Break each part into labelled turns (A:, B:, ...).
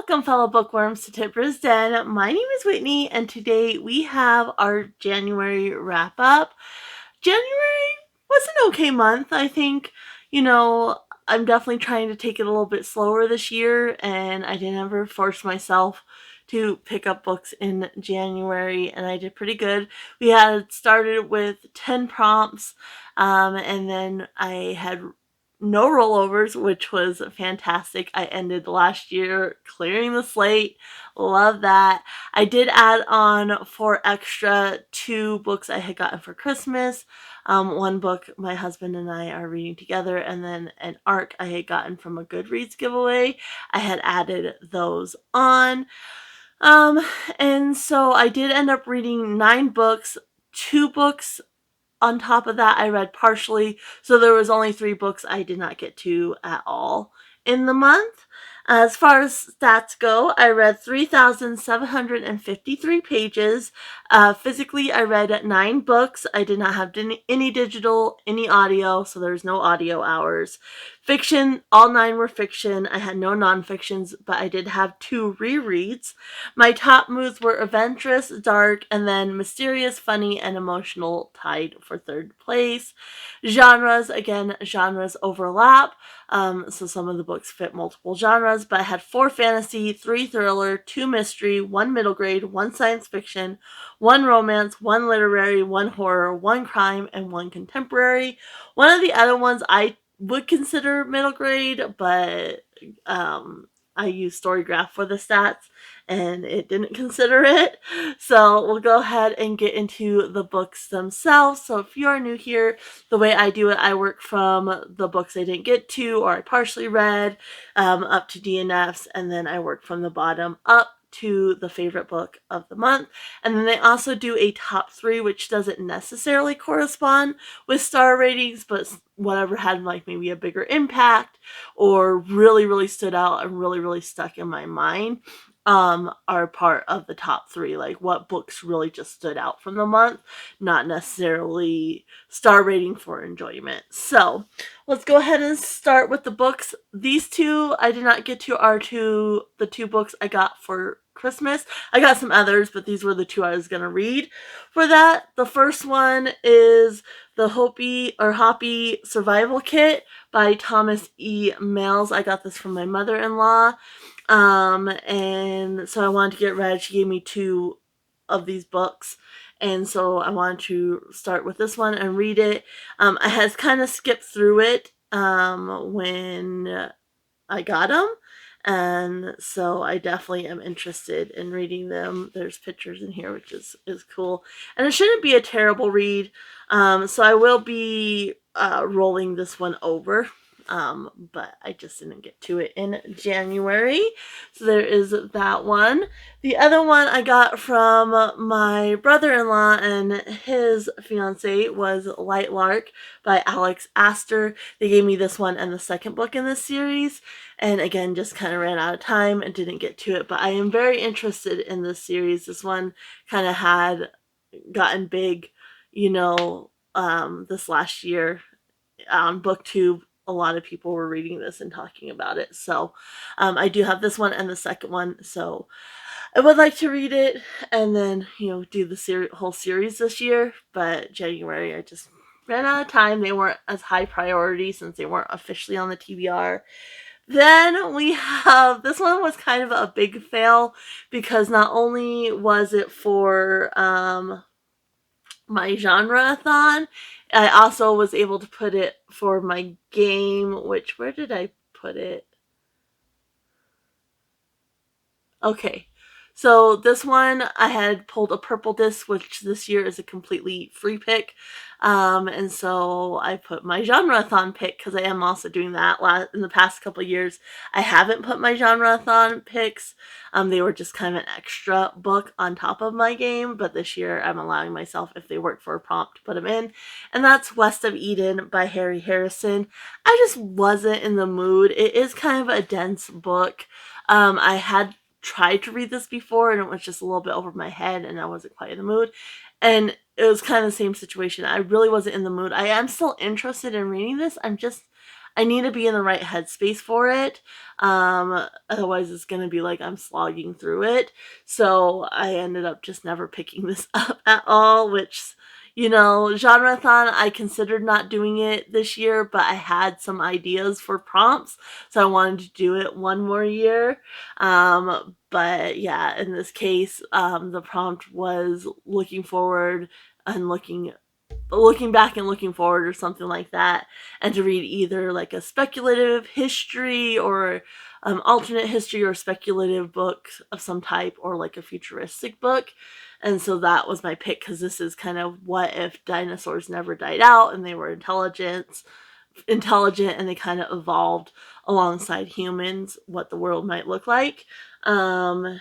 A: Welcome, fellow bookworms, to Tipper's Den. My name is Whitney, and today we have our January wrap-up. January was an okay month, I think. I'm definitely trying to take it a little bit slower this year, and I didn't ever force myself to pick up books in January, and I did pretty good. We had started with 10 prompts, and then I had no rollovers, which was fantastic. I ended last year clearing the slate. Love that. I did add on 4 extra 2 books I had gotten for Christmas. One book my husband and I are reading together, and then an ARC I had gotten from a Goodreads giveaway. I had added those on. And so I did end up reading 9 books. 2 books on top of that I read partially, so there was only 3 books I did not get to at all in the month. As far as stats go, I read 3,753 pages. Physically, I read 9 books. I did not have any digital, any audio, so there's no audio hours. Fiction, all 9 were fiction. I had no nonfictions, but I did have 2 rereads. My top moods were adventurous, dark, and then mysterious, funny, and emotional, tied for 3rd place. Genres, again, genres overlap. So some of the books fit multiple genres, but I had 4 fantasy, 3 thriller, 2 mystery, 1 middle grade, 1 science fiction, 1 romance, 1 literary, 1 horror, 1 crime, and 1 contemporary. One of the other ones I would consider middle grade, but I used Storygraph for the stats and it didn't consider it. So we'll go ahead and get into the books themselves. So if you are new here, the way I do it, I work from the books I didn't get to or I partially read up to DNFs, and then I work from the bottom up to the favorite book of the month. And then they also do a top 3, which doesn't necessarily correspond with star ratings, but whatever had like maybe a bigger impact or really stood out and really stuck in my mind are part of the top 3. Like what books really just stood out from the month, not necessarily star rating for enjoyment. So let's go ahead and start with the books. These 2 I did not get to are the 2 books I got for Christmas. I got some others, but these were the 2 I was going to read for that. The first one is the Hopi Survival Kit by Thomas E. Males. I got this from my mother-in-law. And so I wanted to get read. She gave me 2 of these books. And so I wanted to start with this one and read it. I had kind of skipped through it when I got them. And so I definitely am interested in reading them. There's pictures in here, which is cool. And it shouldn't be a terrible read. So I will be rolling this one over. But I just didn't get to it in January. So there is that one. The other one I got from my brother-in-law and his fiance was Lightlark by Aster. They gave me this one and the second book in this series. And again, just kind of ran out of time and didn't get to it. But I am very interested in this series. This one kind of had gotten big, this last year on BookTube. A lot of people were reading this and talking about it. So I do have this one and the second one. So I would like to read it and then, do the whole series this year. But January, I just ran out of time. They weren't as high priority since they weren't officially on the TBR. Then we have, this one was kind of a big fail because not only was it for my genre-a-thon, I also was able to put it for my game, where did I put it? Okay. So this one, I had pulled a purple disc, which this year is a completely free pick. And so I put my genre-a-thon pick because I am also doing that. In the past couple of years, I haven't put my genre-a-thon picks. They were just kind of an extra book on top of my game. But this year, I'm allowing myself, if they work for a prompt, to put them in. And that's West of Eden by Harry Harrison. I just wasn't in the mood. It is kind of a dense book. I had tried to read this before and it was just a little bit over my head and I wasn't quite in the mood, and it was kind of the same situation. I really wasn't in the mood. I am still interested in reading this. I need to be in the right headspace for it. Otherwise it's going to be like I'm slogging through it. So I ended up just never picking this up at all, which, Genreathon, I considered not doing it this year, but I had some ideas for prompts, so I wanted to do it one more year. But yeah, in this case, the prompt was looking forward and looking back and looking forward or something like that, and to read either like a speculative history or alternate history or speculative book of some type, or like a futuristic book. And so that was my pick, because this is kind of what if dinosaurs never died out and they were intelligent and they kind of evolved alongside humans, what the world might look like. And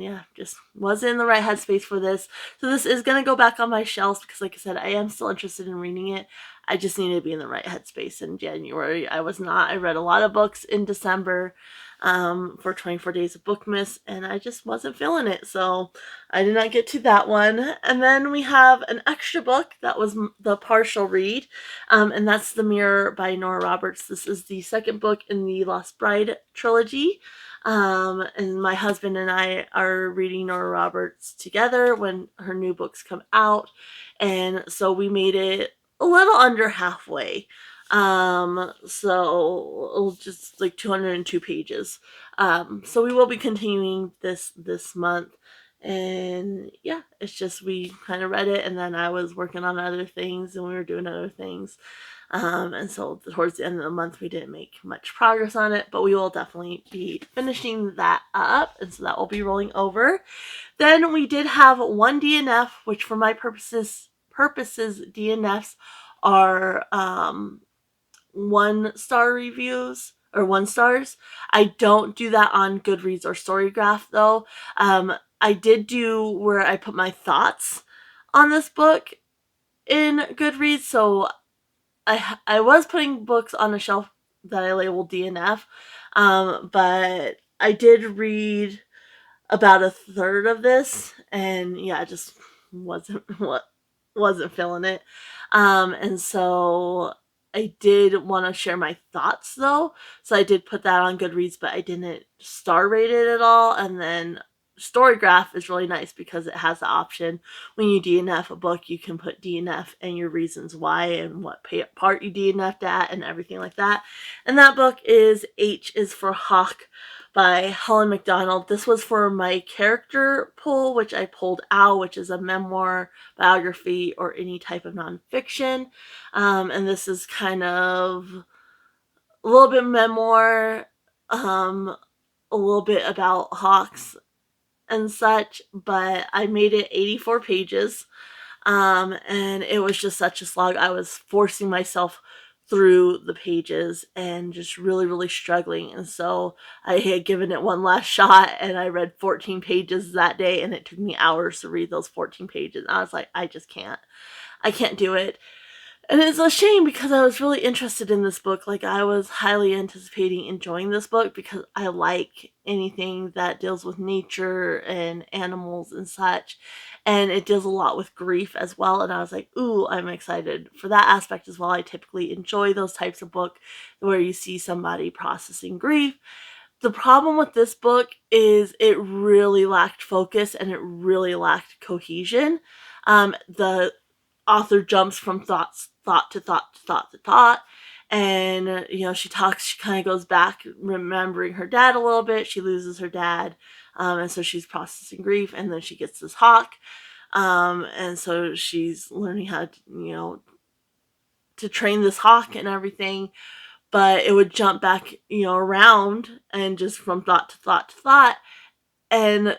A: yeah, just wasn't in the right headspace for this. So this is going to go back on my shelves, because like I said, I am still interested in reading it. I just needed to be in the right headspace in January. I was not. I read a lot of books in December for 24 Days of Bookmas, and I just wasn't feeling it. So I did not get to that one. And then we have an extra book that was the partial read, and that's The Mirror by Nora Roberts. This is the second book in the Lost Bride trilogy. And my husband and I are reading Nora Roberts together when her new books come out. And so we made it a little under halfway. So just like 202 pages. So we will be continuing this month. And yeah, it's just we kind of read it, and then I was working on other things and we were doing other things. And so towards the end of the month, we didn't make much progress on it, but we will definitely be finishing that up, and so that will be rolling over. Then we did have one DNF, which for my purposes DNFs are 1-star reviews or 1 stars. I don't do that on Goodreads or Storygraph though. I did do where I put my thoughts on this book in Goodreads, so I was putting books on a shelf that I labeled DNF, but I did read about a third of this, and yeah, just wasn't feeling it. And so I did want to share my thoughts though, so I did put that on Goodreads, but I didn't star rate it at all. And then Storygraph is really nice because it has the option when you DNF a book, you can put DNF and your reasons why and what part you DNF'd at and everything like that. And that book is H is for Hawk by Helen MacDonald. This was for my character pull, which I pulled out, which is a memoir, biography, or any type of nonfiction. And this is kind of a little bit memoir, a little bit about hawks and such, but I made it 84 pages. And it was just such a slog. I was forcing myself through the pages and just really, really struggling. And so I had given it one last shot, and I read 14 pages that day, and it took me hours to read those 14 pages. And I was like, I just can't. I can't do it. And it's a shame because I was really interested in this book. Like, I was highly anticipating enjoying this book because I like anything that deals with nature and animals and such. And it deals a lot with grief as well. And I was like, ooh, I'm excited for that aspect as well. I typically enjoy those types of book where you see somebody processing grief. The problem with this book is it really lacked focus and it really lacked cohesion. The author jumps from thought to thought, and she kind of goes back remembering her dad a little bit. She loses her dad, and so she's processing grief, and then she gets this hawk, and so she's learning how to train this hawk and everything. But it would jump back around and just from thought to thought, and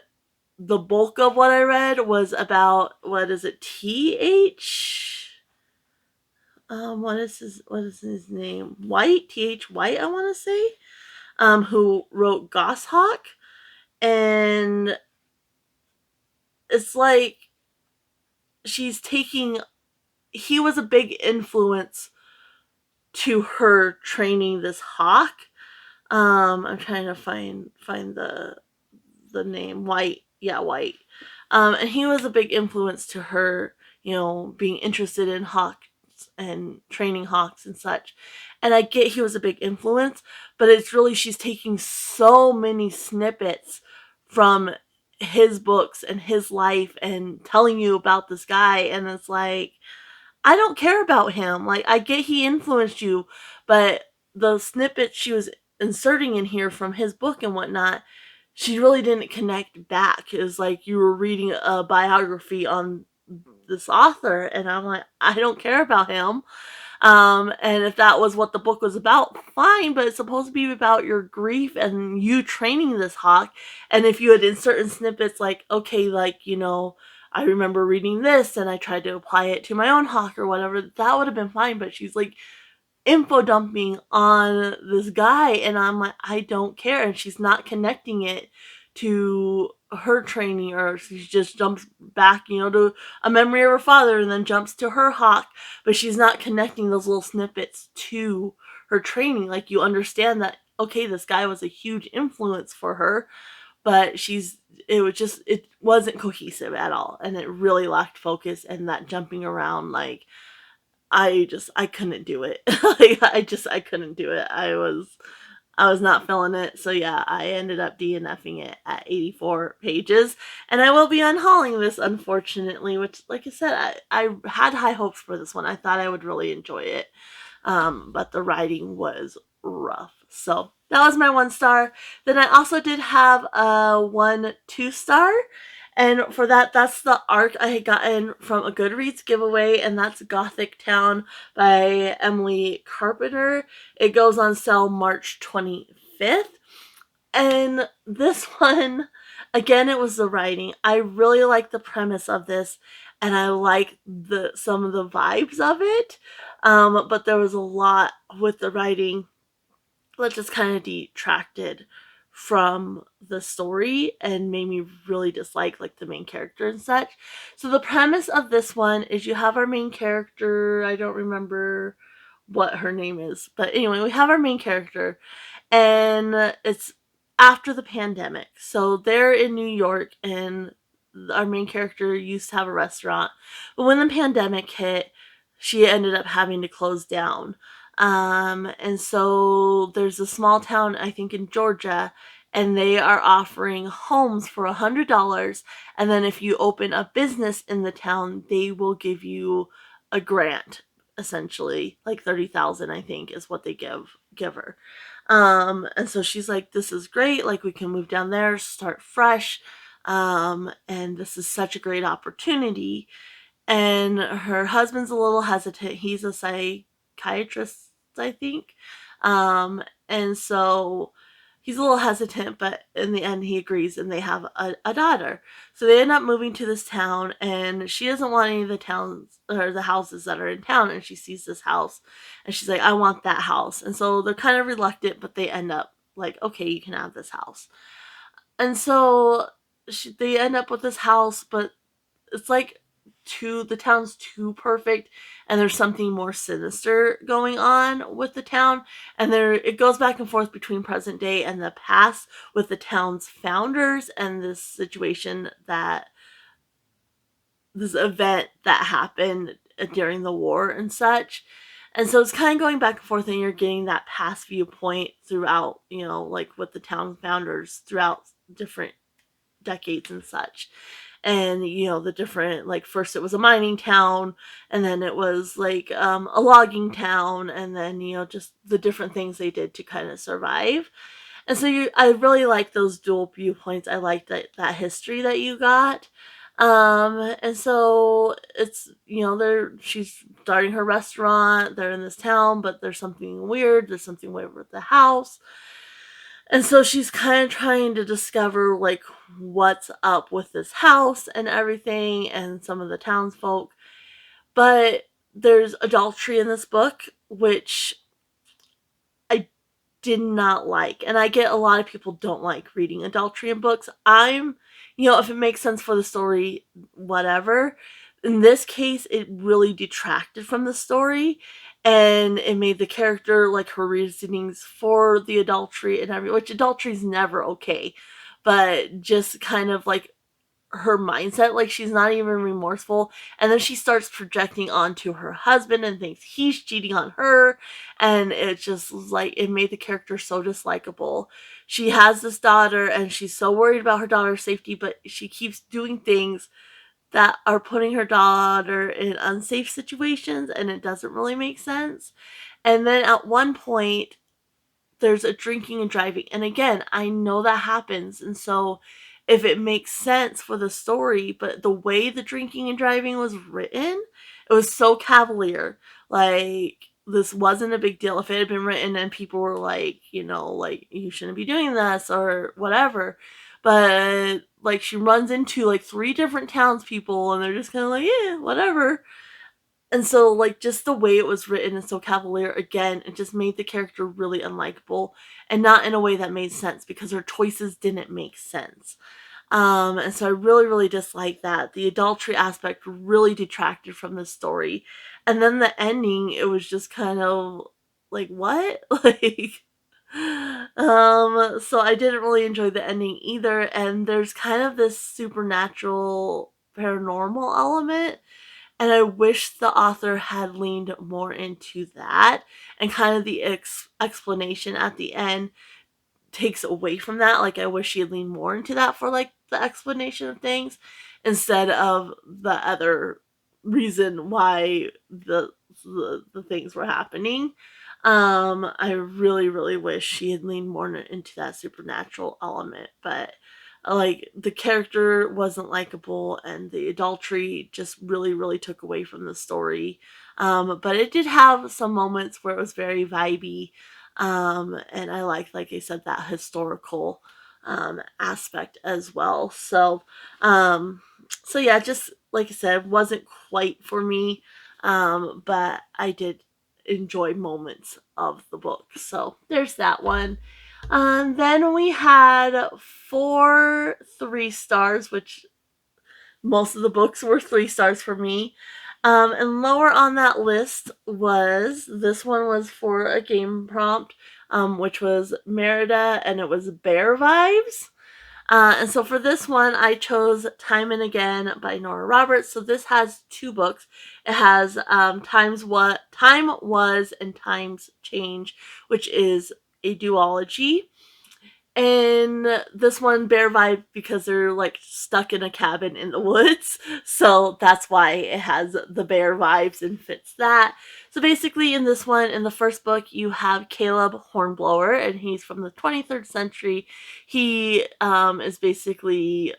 A: the bulk of what I read was about, what is it, TH? What is his name? White, TH White, I want to say, who wrote Goshawk. And it's like he was a big influence to her training this hawk. I'm trying to find the name. White. Yeah, White. And he was a big influence to her, being interested in hawks ghosts and training hawks and such. And I get he was a big influence, but it's really she's taking so many snippets from his books and his life and telling you about this guy, and it's like, I don't care about him. Like, I get he influenced you, but the snippets she was inserting in here from his book and whatnot, she really didn't connect back. It was like you were reading a biography on this author, and I'm like, I don't care about him. And if that was what the book was about, fine, but it's supposed to be about your grief and you training this hawk. And if you had in certain snippets, like, okay, like, I remember reading this and I tried to apply it to my own hawk or whatever, that would have been fine. But she's like info dumping on this guy, and I'm like, I don't care. And she's not connecting it to her training, or she just jumps back, to a memory of her father and then jumps to her hawk, but she's not connecting those little snippets to her training. Like, you understand that, okay, this guy was a huge influence for her, but it wasn't cohesive at all, and it really lacked focus, and that jumping around, like, I couldn't do it. Like, I couldn't do it. I was not feeling it. So yeah, I ended up DNFing it at 84 pages, and I will be unhauling this, unfortunately, which, like I said, I had high hopes for this one. I thought I would really enjoy it. But the writing was rough. So that was my 1 star. Then I also did have a 1 2-star. And for that's the arc I had gotten from a Goodreads giveaway, and that's Gothictown by Emily Carpenter. It goes on sale March 25th. And this one, again, it was the writing. I really like the premise of this, and I like some of the vibes of it. But there was a lot with the writing that just kind of detracted from the story and made me really dislike, like, the main character and such. So the premise of this one is you have our main character. I don't remember what her name is, but anyway, we have our main character, and it's after the pandemic. So they're in New York, and our main character used to have a restaurant, but when the pandemic hit, she ended up having to close down. And so there's a small town, I think in Georgia, and they are offering homes for $100. And then if you open a business in the town, they will give you a grant, essentially, like 30,000, I think, is what they give her. And so she's like, this is great. Like, we can move down there, start fresh. And this is such a great opportunity. And her husband's a little hesitant. He's a psychiatrist, I think. And so he's a little hesitant, but in the end he agrees, and they have a daughter. So they end up moving to this town, and she doesn't want any of the towns or the houses that are in town, and she sees this house and she's like, I want that house. And so they're kind of reluctant, but they end up like, okay, you can have this house. And so they end up with this house, but it's like the town's too perfect, and there's something more sinister going on with the town, and it goes back and forth between present day and the past with the town's founders and this event that happened during the war and such. And so it's kind of going back and forth, and you're getting that past viewpoint throughout, like with the town founders throughout different decades and such. And the different, like, first it was a mining town, and then it was like a logging town, and then just the different things they did to kind of survive. And so I really like those dual viewpoints. I like that history that you got. And so it's she's starting her restaurant. They're in this town, but there's something weird with the house. And so she's kind of trying to discover, like, what's up with this house and everything, and some of the townsfolk. But there's adultery in this book, which I did not like. And I get a lot of people don't like reading adultery in books. If it makes sense for the story, whatever. In this case, it really detracted from the story, and it made the character, like, her reasonings for the adultery and which adultery is never okay, but just kind of like her mindset. Like, she's not even remorseful, and then she starts projecting onto her husband and thinks he's cheating on her, and it just was like, it made the character so dislikable. She has this daughter and she's so worried about her daughter's safety, but she keeps doing things that are putting her daughter in unsafe situations, and it doesn't really make sense. And then at one point, there's a drinking and driving. And again, I know that happens. And so if it makes sense for the story, but the way the drinking and driving was written, it was so cavalier. Like, this wasn't a big deal. If it had been written and people were like, like, you shouldn't be doing this or whatever. But like, she runs into like 3 different townspeople and they're just kind of like, yeah, whatever. And so, like, just the way it was written and so cavalier, again, it just made the character really unlikable, and not in a way that made sense because her choices didn't make sense. And so I really, really dislike that. The adultery aspect really detracted from the story. And then the ending, it was just kind of like, what? Like, so I didn't really enjoy the ending either. And there's kind of this supernatural paranormal element, and I wish the author had leaned more into that, and kind of the explanation at the end takes away from that. Like, I wish she had leaned more into that for like the explanation of things instead of the other reason why the things were happening. I really, really wish she had leaned more into that supernatural element, but like, the character wasn't likable and the adultery just really, really took away from the story. But it did have some moments where it was very vibey. And I like I said, that historical aspect as well. So yeah, just like I said, wasn't quite for me. But I did enjoy moments of the book. So there's that one. Then we had 4 3 stars, which most of the books were 3 stars for me. And lower on that list was, this one was for a game prompt, which was Merida, and it was Bear Vibes. And so for this one, I chose Time and Again by Nora Roberts. So this has 2 books. It has Time Was and Times Change, which is a duology. And this one, Bear Vibe, because they're like stuck in a cabin in the woods. So that's why it has the bear vibes and fits that. So basically, in this one, in the first book, you have Caleb Hornblower, and he's from the 23rd century. He is basically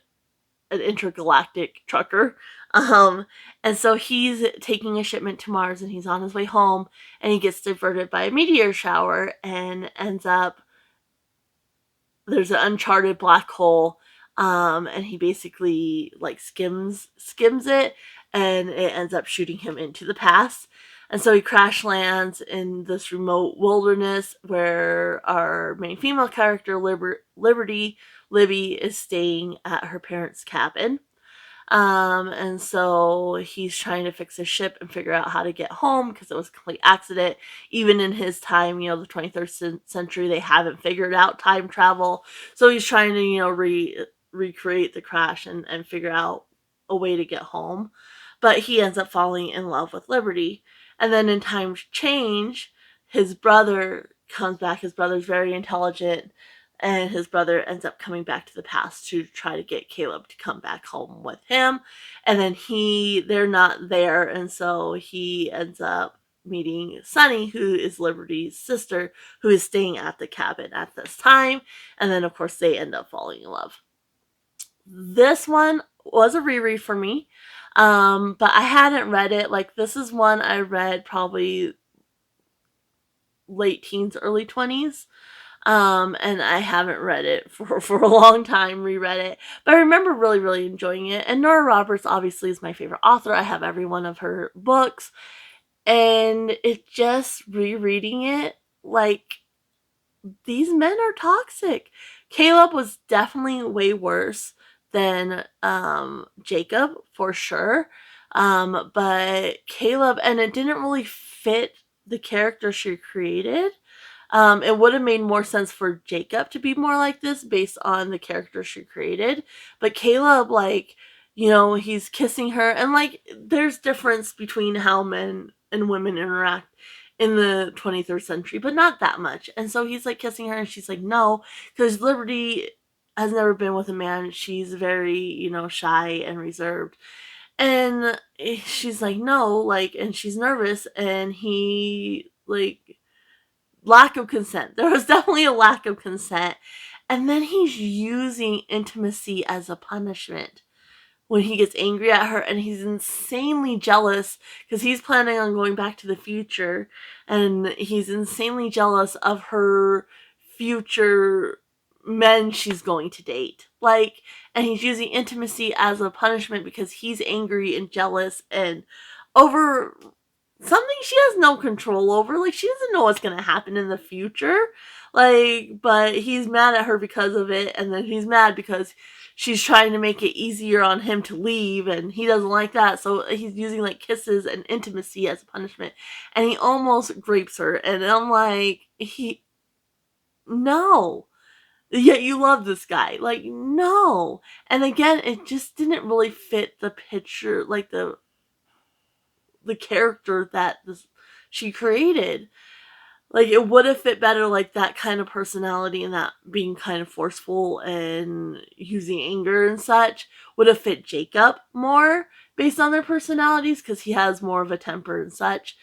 A: an intergalactic trucker. And so he's taking a shipment to Mars, and he's on his way home, and he gets diverted by a meteor shower and ends up, there's an uncharted black hole, and he basically like skims it, and it ends up shooting him into the past. And so he crash lands in this remote wilderness where our main female character, Libby, is staying at her parents' cabin. And so he's trying to fix his ship and figure out how to get home because it was a complete accident. Even in his time, the 23rd century, they haven't figured out time travel. So he's trying to, recreate the crash and figure out a way to get home. But he ends up falling in love with Liberty. And then in Times Change, his brother comes back. His brother's very intelligent, and his brother ends up coming back to the past to try to get Caleb to come back home with him. And then they're not there, and so he ends up meeting Sunny, who is Liberty's sister, who is staying at the cabin at this time. And then, of course, they end up falling in love. This one was a reread for me, but I hadn't read it. Like, this is one I read probably late teens, early 20s. And I haven't read it for a long time, reread it. But I remember really, really enjoying it. And Nora Roberts obviously is my favorite author. I have every one of her books. And it just rereading it, like, these men are toxic. Caleb was definitely way worse than Jacob, for sure. But Caleb, and it didn't really fit the character she created. It would have made more sense for Jacob to be more like this based on the character she created. But Caleb, like, he's kissing her, and like, there's difference between how men and women interact in the 23rd century, but not that much. And so he's like kissing her, and she's like, no, because Liberty has never been with a man. She's very, shy and reserved. And she's like, no, like, and she's nervous, and he, like, lack of consent. There was definitely a lack of consent. And then he's using intimacy as a punishment when he gets angry at her, and he's insanely jealous because he's planning on going back to the future, and he's insanely jealous of her future men she's going to date. Like, and he's using intimacy as a punishment because he's angry and jealous and over something she has no control over. Like, she doesn't know what's going to happen in the future. Like, but he's mad at her because of it, and then he's mad because she's trying to make it easier on him to leave, and he doesn't like that, so he's using, like, kisses and intimacy as a punishment, and he almost rapes her, and I'm like, no. Yet you love this guy. Like, no. And again, it just didn't really fit the picture, like, the character that she created. Like, it would have fit better, like, that kind of personality and that being kind of forceful and using anger and such would have fit Jacob more based on their personalities, because he has more of a temper and such.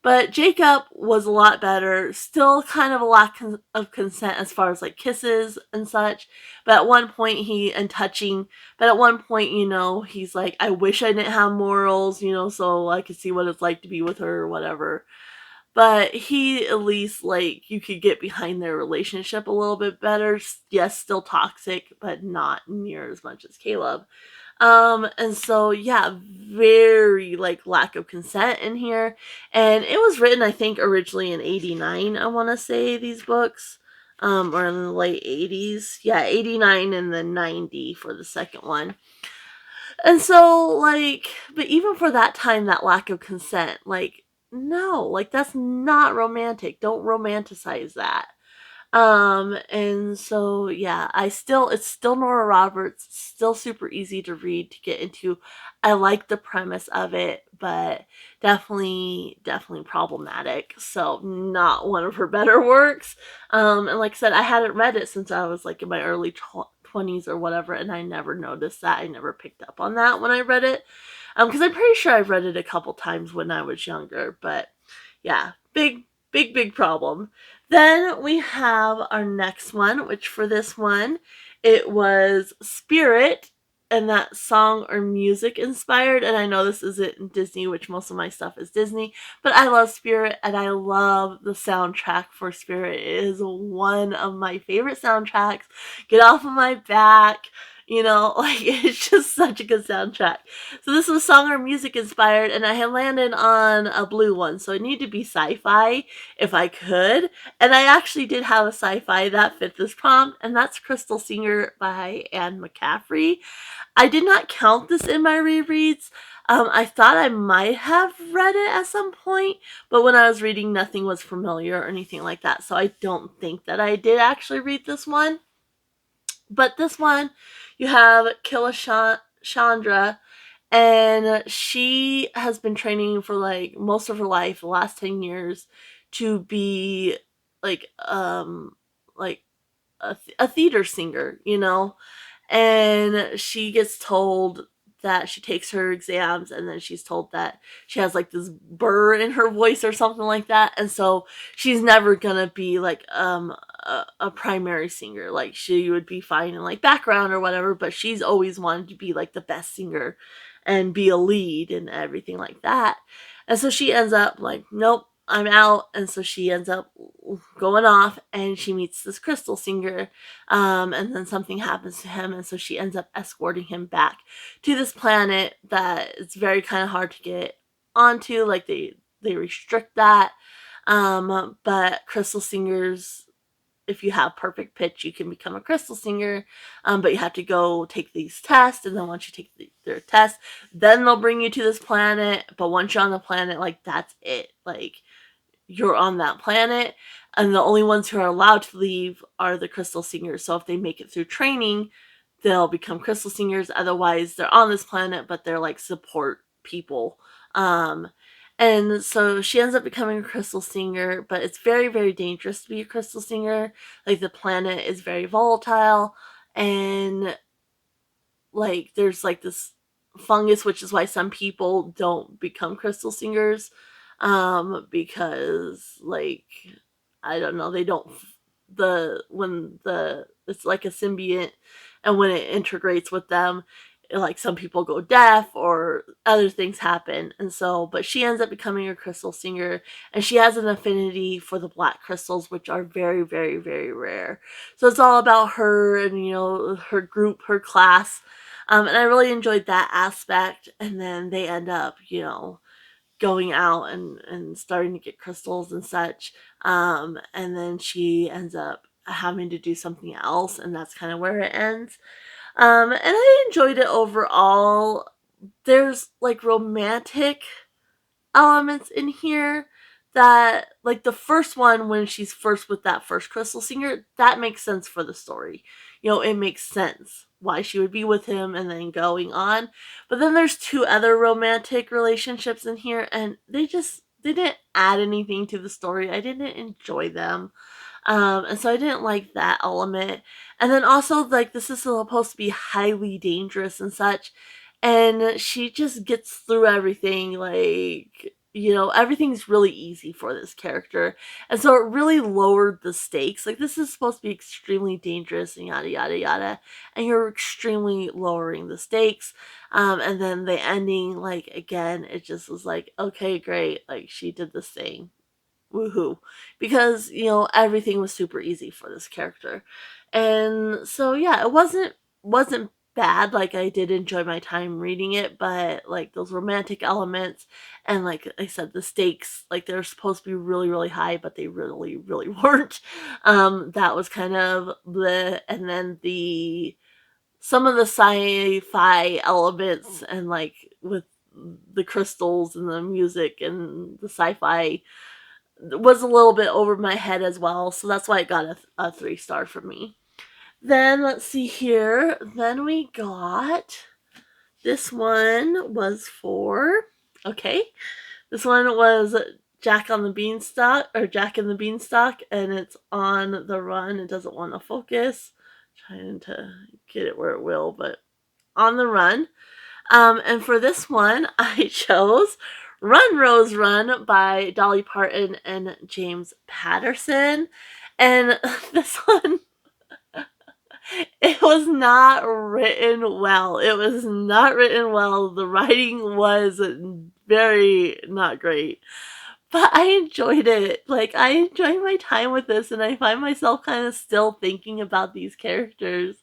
A: But Jacob was a lot better. Still kind of a lack of consent as far as, like, kisses and such. But at one point but at one point, he's like, I wish I didn't have morals, so I could see what it's like to be with her or whatever. But he, at least, like, you could get behind their relationship a little bit better. Yes, still toxic, but not near as much as Caleb. And so, yeah, very, like, lack of consent in here. And it was written, I think, originally in 89, I want to say, these books. Or in the late 80s. Yeah, 89 and then 90 for the second one. And so, like, but even for that time, that lack of consent, like, no, like, that's not romantic. Don't romanticize that. And so, yeah, it's still Nora Roberts, still super easy to read, to get into. I like the premise of it, but definitely problematic. So, not one of her better works. And like I said, I hadn't read it since I was, like, in my early 20s or whatever, and I never noticed that. I never picked up on that when I read it. Because I'm pretty sure I've read it a couple times when I was younger, but yeah, big problem. Then we have our next one, which for this one, it was Spirit, and that song or music inspired. And I know this isn't Disney, which most of my stuff is Disney, but I love Spirit, and I love the soundtrack for Spirit. It is one of my favorite soundtracks. Get off of my back. Like, it's just such a good soundtrack. So this was song or music inspired, and I had landed on a blue one, so it needed to be sci-fi if I could. And I actually did have a sci-fi that fit this prompt, and that's Crystal Singer by Anne McCaffrey. I did not count this in my rereads. I thought I might have read it at some point, but when I was reading, nothing was familiar or anything like that, so I don't think that I did actually read this one. But this one, you have Chandra, and she has been training for, like, most of her life, the last 10 years, to be, like, like a theater singer, and she gets told that she takes her exams, and then she's told that she has, like, this burr in her voice or something like that, and so she's never gonna be, like, a primary singer. Like, she would be fine in, like, background or whatever, but she's always wanted to be, like, the best singer and be a lead and everything like that. And so she ends up like, nope, I'm out. And so she ends up going off, and she meets this crystal singer, and then something happens to him, and so she ends up escorting him back to this planet that it's very kind of hard to get onto. Like, they restrict that, but crystal singers, if you have perfect pitch, you can become a crystal singer, but you have to go take these tests, and then once you take their tests, then they'll bring you to this planet. But once you're on the planet, like, that's it. Like, you're on that planet. And the only ones who are allowed to leave are the crystal singers. So if they make it through training, they'll become crystal singers. Otherwise, they're on this planet, but they're like support people. Um, and so she ends up becoming a crystal singer, but it's very, very dangerous to be a crystal singer. Like the planet is very volatile, and like there's like this fungus, which is why some people don't become crystal singers, because like I don't know, they don't the when the it's like a symbiont, and when it integrates with them, like some people go deaf or other things happen. And so but she ends up becoming a crystal singer, and she has an affinity for the black crystals, which are very, very, very rare. So it's all about her and her group, her class. And I really enjoyed that aspect. And then they end up going out and starting to get crystals and such. And then she ends up having to do something else, and that's kind of where it ends. And I enjoyed it overall. There's like romantic elements in here that, like the first one, when she's first with that first crystal singer, that makes sense for the story. It makes sense why she would be with him and then going on. But then there's two other romantic relationships in here, and they didn't add anything to the story. I didn't enjoy them. And so I didn't like that element. And then also, like, this is supposed to be highly dangerous and such. And she just gets through everything. Like, everything's really easy for this character. And so it really lowered the stakes. Like, this is supposed to be extremely dangerous and yada, yada, yada. And you're extremely lowering the stakes. And then the ending, like, again, it just was like, okay, great. Like, she did this thing. Woohoo. Because, everything was super easy for this character. And so yeah, it wasn't bad. Like, I did enjoy my time reading it, but like those romantic elements and, like I said, the stakes, like they're supposed to be really, really high, but they really, really weren't. That was kind of the and then the some of the sci-fi elements, and like with the crystals and the music and the sci-fi was a little bit over my head as well, so that's why it got a 3-star from me. Then let's see here. Then we got this one was for okay. This one was Jack on the Beanstalk, or Jack in the Beanstalk, and it's on the run. It doesn't want to focus. Trying to get it where it will, but on the run. And for this one, I chose Run, Rose, Run by Dolly Parton and James Patterson. And this one, it was not written well. It was not written well. The writing was very not great. But I enjoyed it. Like, I enjoyed my time with this, and I find myself kind of still thinking about these characters.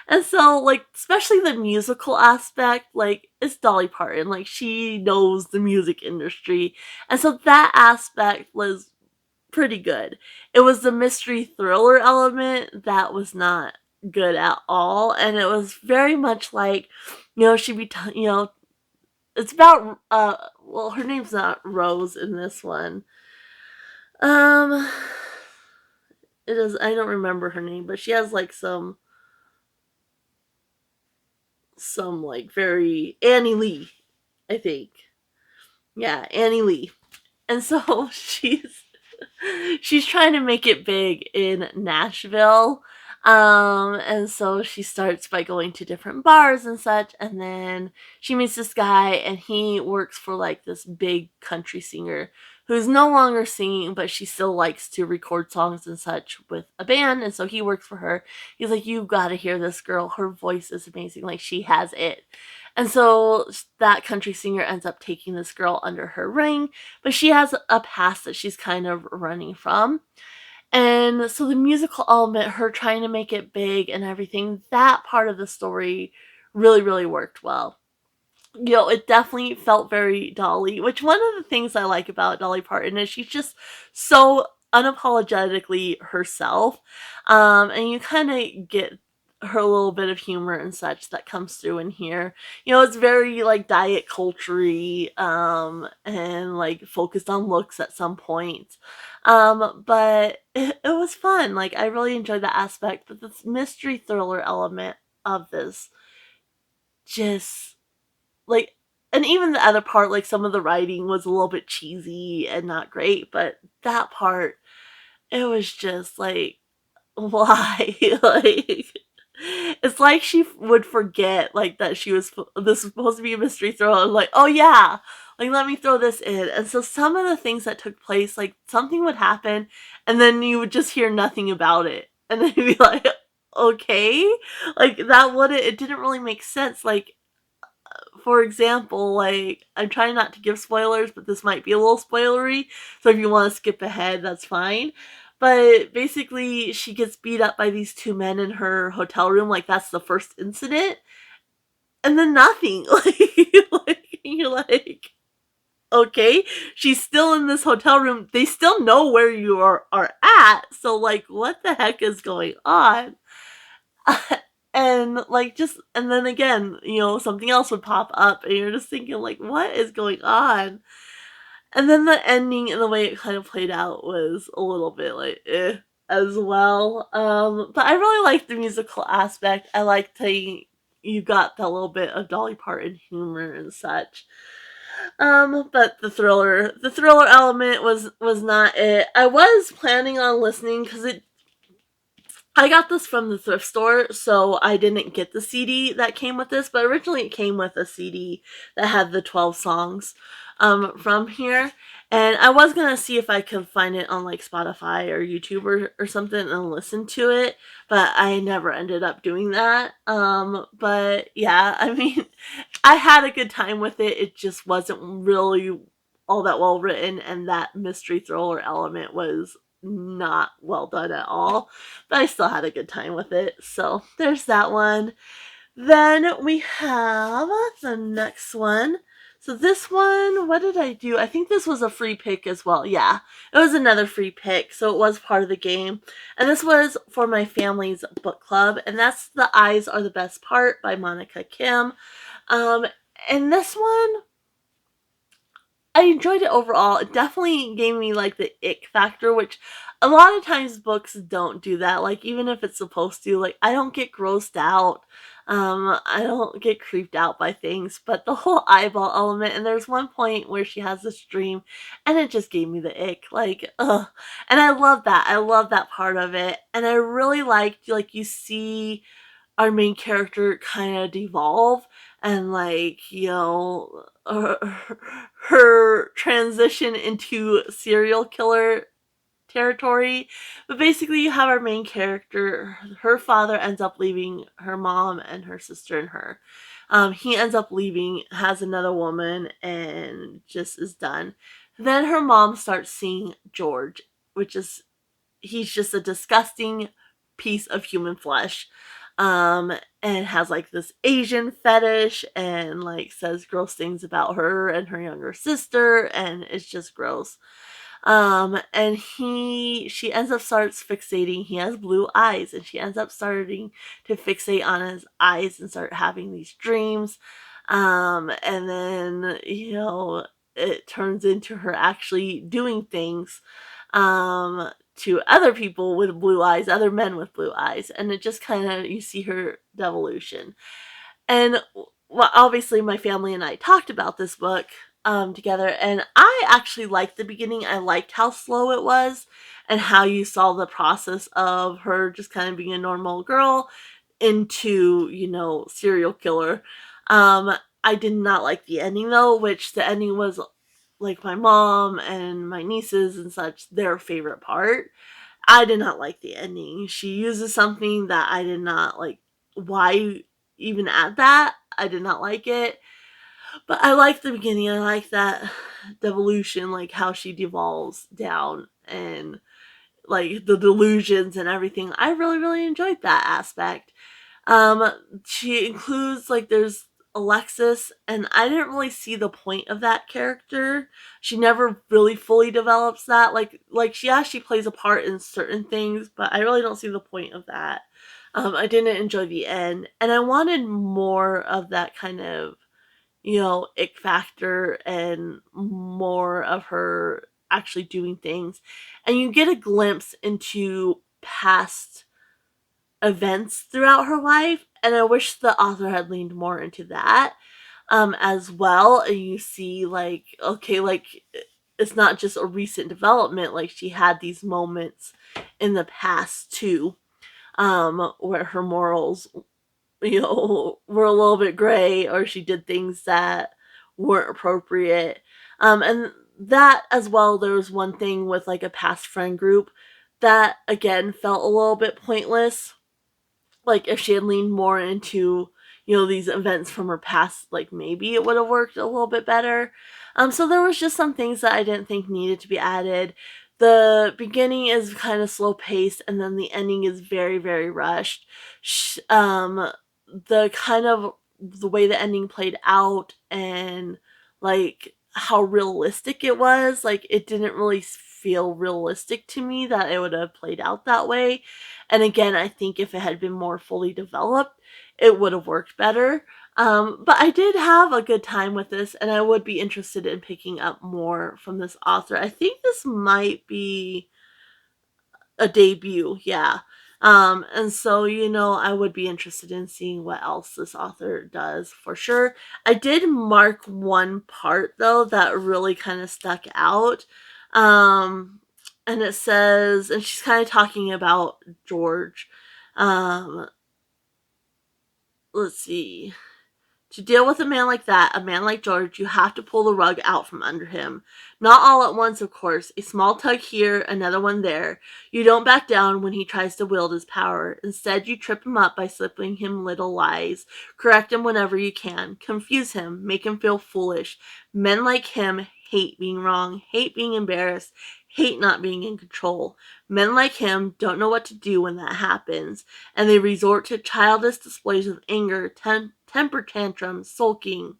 A: And so, like, especially the musical aspect, like, it's Dolly Parton. Like, she knows the music industry. And so that aspect was pretty good. It was the mystery thriller element that was not good at all. And it was very much like, she'd be, it's about, well, her name's not Rose in this one. Um, it is, I don't remember her name, but she has, like, some like very Annie Lee, I think. Yeah, Annie Lee. And so she's trying to make it big in Nashville. And so she starts by going to different bars and such, and then she meets this guy, and he works for like this big country singer who's no longer singing, but she still likes to record songs and such with a band, and so he works for her. He's like, "You've got to hear this girl. Her voice is amazing. Like, she has it." And so that country singer ends up taking this girl under her wing, but she has a past that she's kind of running from. And so the musical element, her trying to make it big and everything, that part of the story really, really worked well. It definitely felt very Dolly, which one of the things I like about Dolly Parton is she's just so unapologetically herself. And you kind of get her little bit of humor and such that comes through in here. It's very like diet culture-y, and like focused on looks at some point. But it was fun. Like I really enjoyed that aspect, but this mystery thriller element of this just like, and even the other part, like some of the writing was a little bit cheesy and not great, but that part, it was just like, why? Like, it's like she would forget, like, that this was supposed to be a mystery thriller, and like, oh yeah, like, let me throw this in. And so some of the things that took place, like, something would happen, and then you would just hear nothing about it. And then you'd be like, okay? Like, it didn't really make sense. Like, for example, like, I'm trying not to give spoilers, but this might be a little spoilery, so if you want to skip ahead, that's fine. But basically, she gets beat up by these two men in her hotel room, like, that's the first incident, and then nothing. Like you're like, okay, she's still in this hotel room. They still know where you are at, so, like, what the heck is going on? And like and then again, something else would pop up and you're just thinking like, what is going on? And then the ending and the way it kind of played out was a little bit like as well. But I really liked the musical aspect. I liked how you got that little bit of Dolly Parton humor and such. But the thriller element was not it. I was planning on listening because I got this from the thrift store, so I didn't get the CD that came with this, but originally it came with a CD that had the 12 songs from here. And I was going to see if I could find it on like Spotify or YouTube or something and listen to it, but I never ended up doing that. But yeah, I mean, I had a good time with it. It just wasn't really all that well written, and that mystery thriller element was not well done at all, but I still had a good time with it. So there's that one. Then we have the next one. So this one, what did I do? I think this was a free pick as well. Yeah, it was another free pick, so it was part of the game. And this was for my family's book club, and that's The Eyes Are the Best Part by Monika Kim. Um, and this one, I enjoyed it overall. It definitely gave me like the ick factor, which a lot of times books don't do that. Like even if it's supposed to, like I don't get grossed out. I don't get creeped out by things, but the whole eyeball element, and there's one point where she has this dream and it just gave me the ick. Like, ugh. And I love that. I love that part of it. And I really liked like you see our main character kind of devolve and like her transition into serial killer territory. But basically you have our main character, her father ends up leaving her mom and her sister and her. He ends up leaving, has another woman, and just is done. Then her mom starts seeing George, which is he's just a disgusting piece of human flesh. And has like this Asian fetish and like says gross things about her and her younger sister, and it's just gross. And she ends up starts fixating. He has blue eyes, and she ends up starting to fixate on his eyes and start having these dreams. And then it turns into her actually doing things to other people with blue eyes, other men with blue eyes, and it just kind of you see her devolution. And well, obviously, my family and I talked about this book together, and I actually liked the beginning. I liked how slow it was, and how you saw the process of her just kind of being a normal girl into serial killer. I did not like the ending though, which the ending was like my mom and my nieces and such, their favorite part. I did not like the ending. She uses something that I did not like. Why even add that? I did not like it. But I like the beginning. I like that devolution, like how she devolves down and like the delusions and everything. I really, really enjoyed that aspect. Um, she includes like there's Alexis, and I didn't really see the point of that character. She never really fully develops that. She plays a part in certain things, but I really don't see the point of that. I didn't enjoy the end, and I wanted more of that kind of, ick factor and more of her actually doing things. And you get a glimpse into past events throughout her life, and I wish the author had leaned more into that as well. And you see, like, okay, like, it's not just a recent development, like, she had these moments in the past too, where her morals, were a little bit gray, or she did things that weren't appropriate. And that as well, there was one thing with like a past friend group that again felt a little bit pointless. Like if she had leaned more into, these events from her past, like maybe it would have worked a little bit better. So there was just some things that I didn't think needed to be added. The beginning is kind of slow paced, and then the ending is very, very rushed. The kind of the way the ending played out, and like how realistic it was, like it didn't really feel realistic to me that it would have played out that way. And again, I think if it had been more fully developed, it would have worked better. But I did have a good time with this, and I would be interested in picking up more from this author. I think this might be a debut, yeah. And so, I would be interested in seeing what else this author does for sure. I did mark one part though that really kind of stuck out. And it says, and she's kind of talking about George. Um, let's see. To deal with a man like that, a man like George, you have to pull the rug out from under him. Not all at once, of course. A small tug here, another one there. You don't back down when he tries to wield his power. Instead, you trip him up by slipping him little lies. Correct him whenever you can. Confuse him. Make him feel foolish. Men like him hate being wrong, hate being embarrassed, hate not being in control. Men like him don't know what to do when that happens, and they resort to childish displays of anger, temper tantrums, sulking.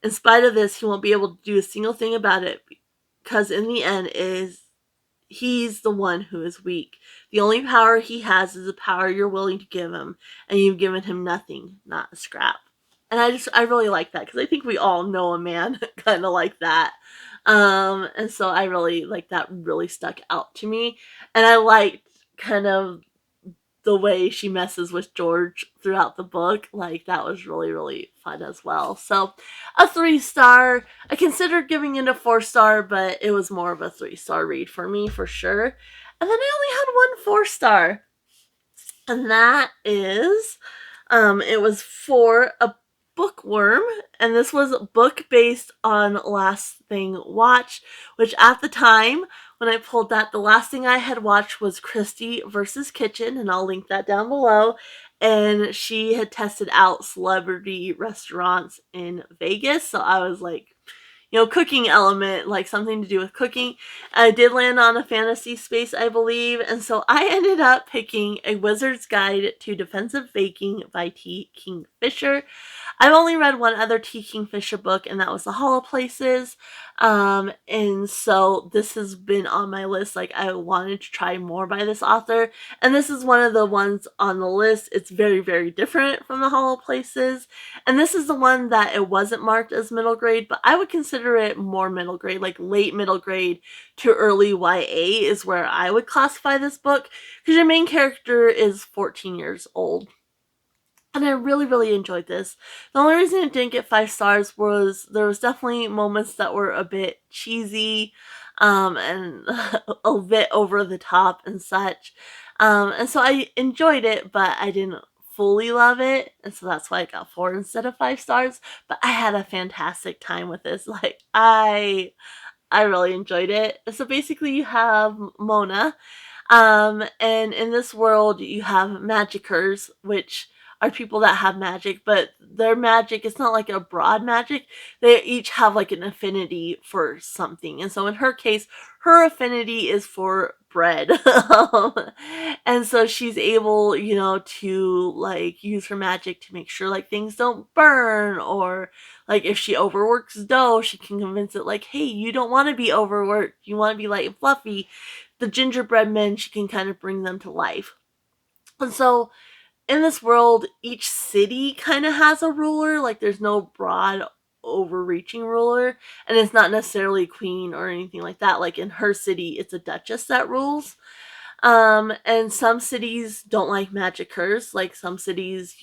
A: In spite of this, he won't be able to do a single thing about it, because in the end he's the one who is weak. The only power he has is the power you're willing to give him, and you've given him nothing, not a scrap. And I really like that, because I think we all know a man kind of like that. And so I really, like, that really stuck out to me. And I liked kind of the way she messes with George throughout the book. Like, that was really, really fun as well. So a 3-star. I considered giving it a 4-star, but it was more of a 3-star read for me for sure. And then I only had one 4-star, and that is it was for a bookworm, and this was a book based on Last Thing Watched, which at the time when I pulled that, the last thing I had watched was Christie versus Kitchen, and I'll link that down below. And she had tested out celebrity restaurants in Vegas, so I was like, cooking element, like something to do with cooking. I did land on a fantasy space, I believe, and so I ended up picking A Wizard's Guide to Defensive Baking by T. Kingfisher. I've only read one other T. Kingfisher book, and that was The Hollow Places. And so this has been on my list. Like, I wanted to try more by this author, and this is one of the ones on the list. It's very, very different from The Hollow Places, and this is the one that it wasn't marked as middle grade, but I would consider it more middle grade, like late middle grade to early YA is where I would classify this book, because your main character is 14 years old. And I really, really enjoyed this. The only reason it didn't get 5 stars was there was definitely moments that were a bit cheesy, and a bit over the top and such. And so I enjoyed it, but I didn't fully love it. And so that's why I got 4 instead of 5 stars. But I had a fantastic time with this. Like, I really enjoyed it. So basically you have Mona, and in this world you have magickers, which are people that have magic, but their magic is not like a broad magic. They each have like an affinity for something. And so in her case, her affinity is for bread. And so she's able, to like use her magic to make sure like things don't burn, or like if she overworks dough, she can convince it like, hey, you don't want to be overworked. You want to be light and fluffy. The gingerbread men, she can kind of bring them to life. And so in this world, each city kind of has a ruler. Like, there's no broad, overreaching ruler, and it's not necessarily queen or anything like that. Like, in her city, it's a duchess that rules. And some cities don't like magicers. Like, some cities,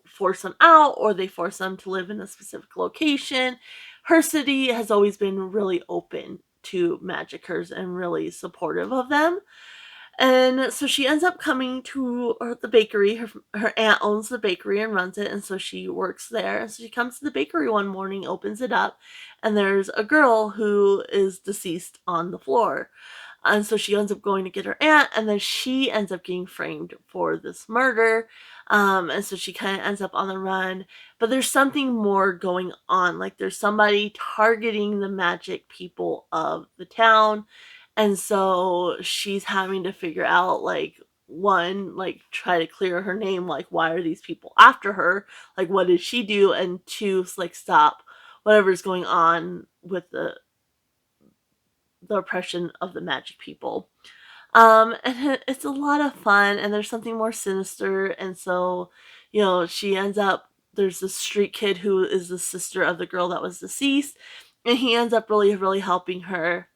A: force them out, or they force them to live in a specific location. Her city has always been really open to magicers and really supportive of them. And so she ends up coming to the bakery. Her aunt owns the bakery and runs it, and so she works there. And so she comes to the bakery one morning, opens it up, and there's a girl who is deceased on the floor. And so she ends up going to get her aunt, and then she ends up getting framed for this murder. And so she kind of ends up on the run. But there's something more going on. Like, there's somebody targeting the magic people of the town. And so she's having to figure out, like, one, like, try to clear her name. Like, why are these people after her? Like, what did she do? And two, like, stop whatever's going on with the oppression of the magic people. And it's a lot of fun, and there's something more sinister. And so, she ends up, there's this street kid who is the sister of the girl that was deceased, and he ends up really, really helping her.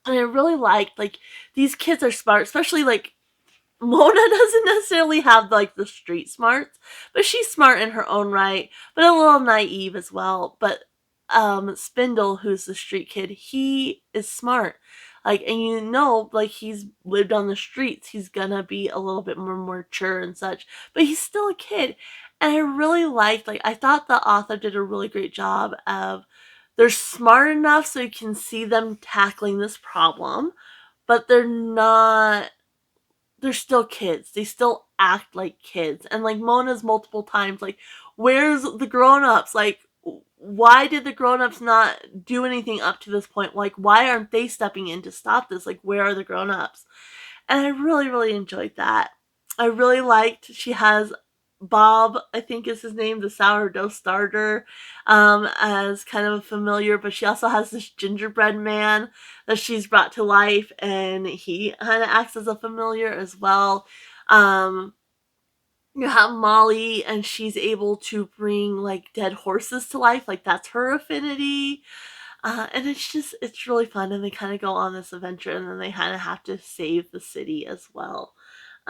A: And I really liked, like, these kids are smart, especially, like, Mona doesn't necessarily have, like, the street smarts, but she's smart in her own right, but a little naive as well. But Spindle, who's the street kid, he is smart. Like, and like, he's lived on the streets. He's gonna be a little bit more mature and such, but he's still a kid. And I really liked, like, I thought the author did a really great job of, they're smart enough so you can see them tackling this problem, but they're still kids. They still act like kids. And, like, Mona's multiple times, like, where's the grown-ups? Like, why did the grown-ups not do anything up to this point? Like, why aren't they stepping in to stop this? Like, where are the grown-ups? And I really, really enjoyed that. I really liked, she has Bob, I think is his name, the sourdough starter, as kind of a familiar, but she also has this gingerbread man that she's brought to life, and he kind of acts as a familiar as well. You have Molly, and she's able to bring, like, dead horses to life. Like, that's her affinity. And it's really fun, and they kind of go on this adventure, and then they kind of have to save the city as well.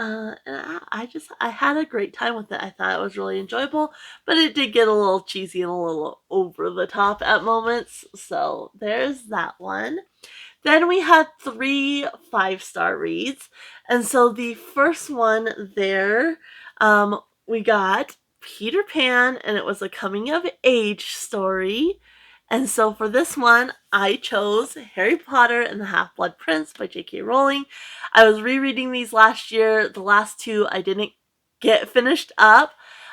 A: And I had a great time with it. I thought it was really enjoyable, but it did get a little cheesy and a little over the top at moments. So there's that one. Then we had 3 5-star reads. And so the first one there, we got Peter Pan, and it was a coming of age story. And so for this one, I chose Harry Potter and the Half-Blood Prince by J.K. Rowling. I was rereading these last year. The last 2 I didn't get finished up.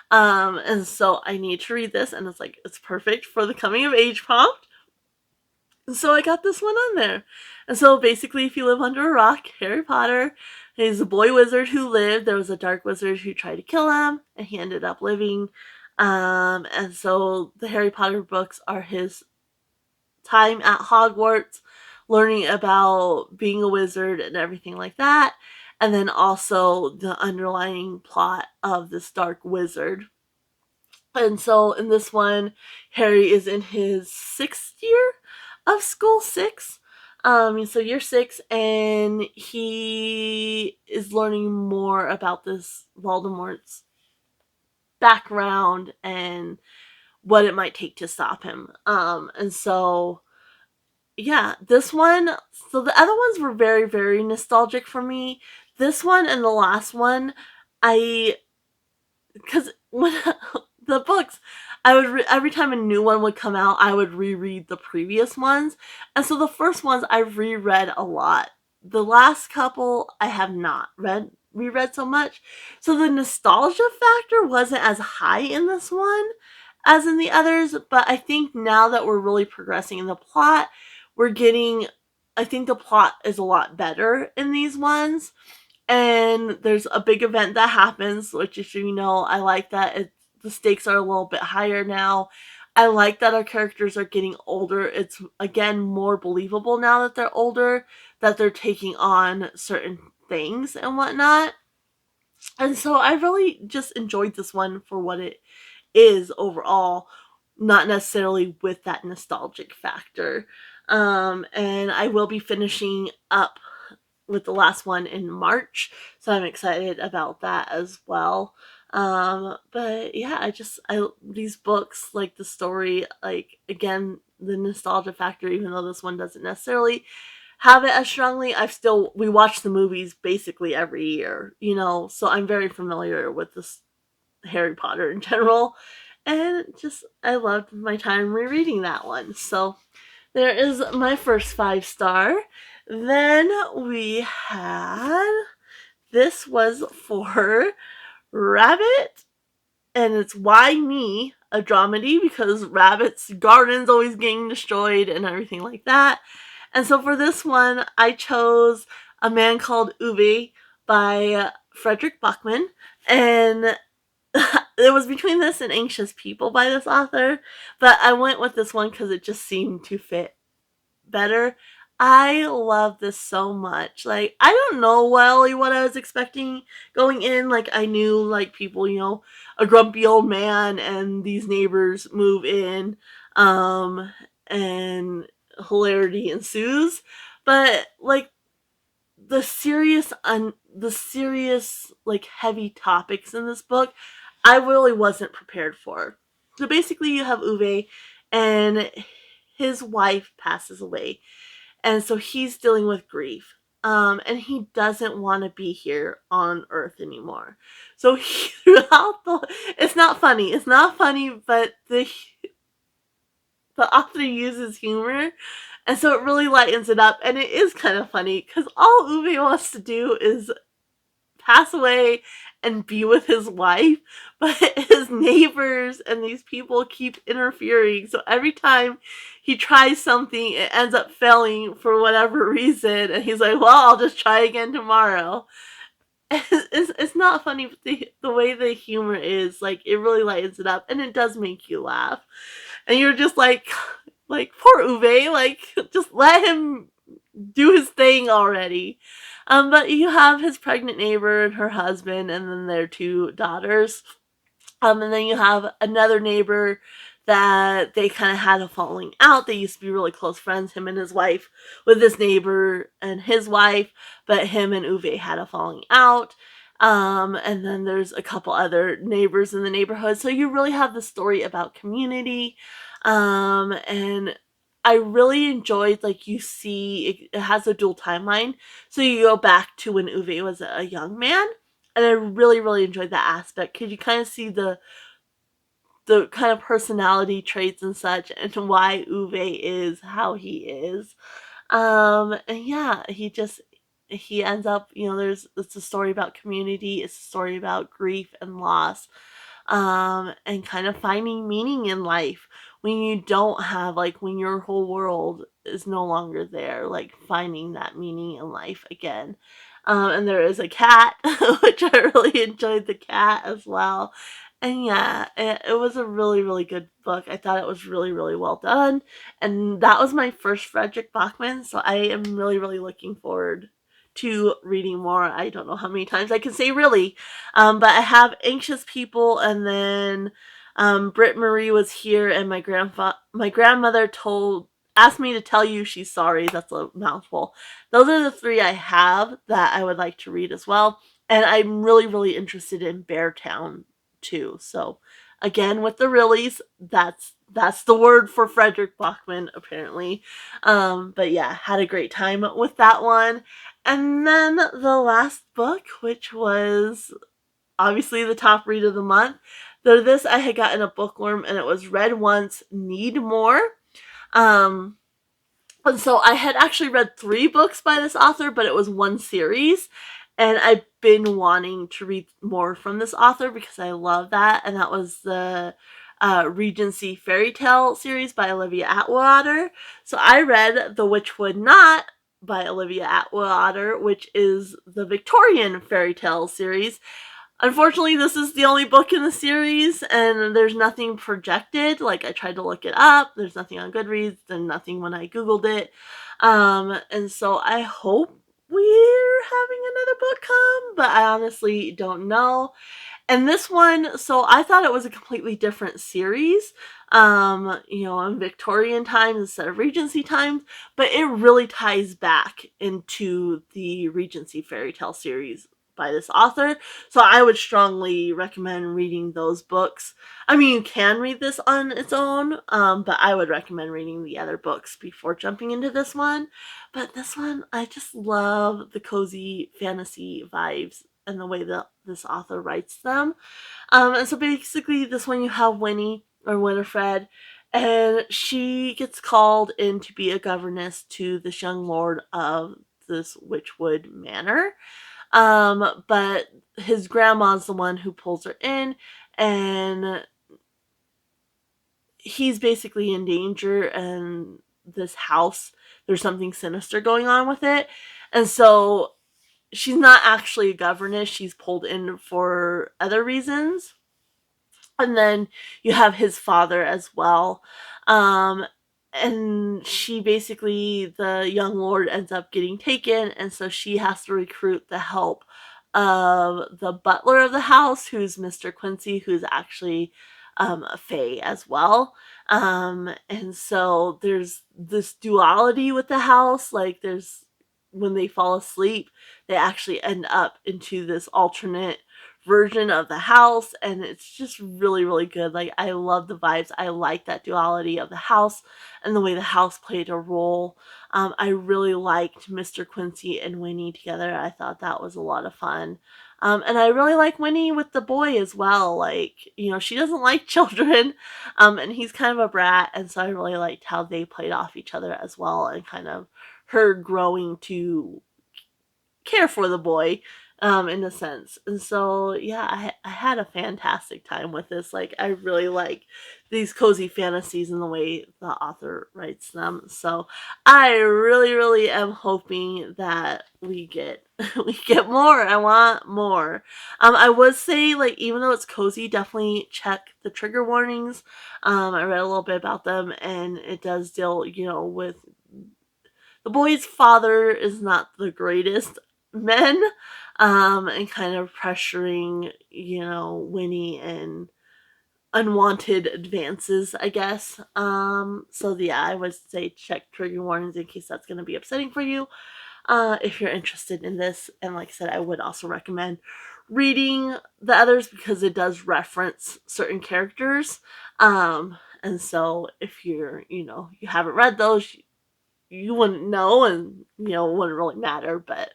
A: And so I need to read this, and it's perfect for the coming of age prompt. So I got this one on there. And so basically, if you live under a rock, Harry Potter, he's a boy wizard who lived. There was a dark wizard who tried to kill him, and he ended up living. And so the Harry Potter books are his time at Hogwarts, learning about being a wizard and everything like that. And then also the underlying plot of this dark wizard. And so in this one, Harry is in his 6th year of school, 6. So year 6, and he is learning more about this Voldemort's background and what it might take to stop him. And so, yeah, this one, so the other ones were very, very nostalgic for me. This one and the last one, because when the books, I would every time a new one would come out, I would reread the previous ones, and so the first ones I reread a lot. The last couple I have not reread so much, so the nostalgia factor wasn't as high in this one as in the others. But I think now that we're really progressing in the plot, we're getting. I think the plot is a lot better in these ones. And there's a big event that happens, which, if you know, I like that the stakes are a little bit higher now. I like that our characters are getting older. It's, again, more believable now that they're older, that they're taking on certain things and whatnot. And so I really just enjoyed this one for what it is overall, not necessarily with that nostalgic factor. And I will be finishing up with the last one in March, so I'm excited about that as well. But yeah, I these books, like the story, like again the nostalgia factor, even though this one doesn't necessarily have it as strongly, we watch the movies basically every year, so I'm very familiar with this Harry Potter in general, and just I loved my time rereading that one. So there is my first 5-star. Then we had, this was for Rabbit, and it's Why Me, a dramedy, because Rabbit's garden's always getting destroyed and everything like that. And so for this one, I chose A Man Called Uwe by Fredrik Backman, and it was between this and Anxious People by this author, but I went with this one because it just seemed to fit better. I love this so much. Like, I don't know really what I was expecting going in. Like, I knew, like, people, a grumpy old man and these neighbors move in, and hilarity ensues. But, like, the serious, like, heavy topics in this book, I really wasn't prepared for. So basically, you have Uwe, and his wife passes away, and so he's dealing with grief. And he doesn't want to be here on Earth anymore. So it's not funny. It's not funny, but the author uses humor, and so it really lightens it up, and it is kind of funny because all Uwe wants to do is pass away and be with his wife, but his neighbors and these people keep interfering. So every time he tries something, it ends up failing for whatever reason, and he's like, "Well, I'll just try again tomorrow." It's not funny, but the way the humor is, like, it really lightens it up, and it does make you laugh. And you're just like poor Uwe, like, just let him do his thing already. But you have his pregnant neighbor and her husband, and then their 2 daughters. And then you have another neighbor that they kind of had a falling out. They used to be really close friends, him and his wife, with this neighbor and his wife, but him and Uwe had a falling out. And then there's a couple other neighbors in the neighborhood. So you really have the story about community. And I really enjoyed, like, you see, it has a dual timeline. So you go back to when Uwe was a young man. And I really, really enjoyed that aspect because you kind of see the kind of personality traits and such, and why Uwe is how he is. And yeah, he ends up, it's a story about community, it's a story about grief and loss, and kind of finding meaning in life when you don't have, like, when your whole world is no longer there, like, finding that meaning in life again. And there is a cat, which I really enjoyed the cat as well. And yeah, it was a really, really good book. I thought it was really, really well done. And that was my first Fredrik Backman, so I am really, really looking forward to reading more. I don't know how many times I can say really. But I have Anxious People, and then Britt Marie was here, and my grandmother asked me to tell you she's sorry. That's a mouthful. Those are the 3 I have that I would like to read as well. And I'm really, really interested in Beartown too. So again, with the reallys, that's the word for Fredrik Backman, apparently. But yeah, had a great time with that one. And then the last book, which was obviously the top read of the month. Though this I had gotten a bookworm, and it was Read Once, Need More. And so I had actually read 3 books by this author, but it was one series. And I've been wanting to read more from this author because I love that. And that was the Regency Fairy Tale series by Olivia Atwater. So I read The Witchwood Not by Olivia Atwater, which is the Victorian fairy tale series. Unfortunately, this is the only book in the series, and there's nothing projected. Like, I tried to look it up. There's nothing on Goodreads, and nothing when I Googled it. And so I hope we're having another book come, but I honestly don't know. And this one, so I thought it was a completely different series, in Victorian times instead of Regency times, but it really ties back into the Regency fairy tale series by this author. So I would strongly recommend reading those books. I mean, you can read this on its own, but I would recommend reading the other books before jumping into this one. But this one, I just love the cozy fantasy vibes and the way that this author writes them. And so basically, this one you have Winnie or Winifred, and she gets called in to be a governess to this young lord of this Witchwood manor. But his grandma's the one who pulls her in, and he's basically in danger, and this house, there's something sinister going on with it. And so she's not actually a governess, she's pulled in for other reasons. And then you have his father as well. Um, and she basically, the young lord ends up getting taken, and so she has to recruit the help of the butler of the house, who's Mr. Quincy, who's actually a fae as well. And so there's this duality with the house. Like, there's, when they fall asleep, they actually end up into this alternate version of the house, and it's just really, really good. Like, I love the vibes. I like that duality of the house and the way the house played a role. I really liked Mr. Quincy and Winnie together. I thought that was a lot of fun. And I really like Winnie with the boy as well. Like, she doesn't like children, and he's kind of a brat, and so I really liked how they played off each other as well, and kind of her growing to care for the boy, in a sense. And so, yeah, I had a fantastic time with this. Like, I really like these cozy fantasies and the way the author writes them. So I really, really am hoping that we get we get more. I want more. I would say, like, even though it's cozy, definitely check the trigger warnings. I read a little bit about them, and it does deal, with the boy's father is not the greatest men, and kind of pressuring, Winnie and unwanted advances, I guess. So yeah, I would say check trigger warnings in case that's going to be upsetting for you, if you're interested in this. And like I said, I would also recommend reading the others because it does reference certain characters. And so if you haven't read those, you wouldn't know, and it wouldn't really matter. But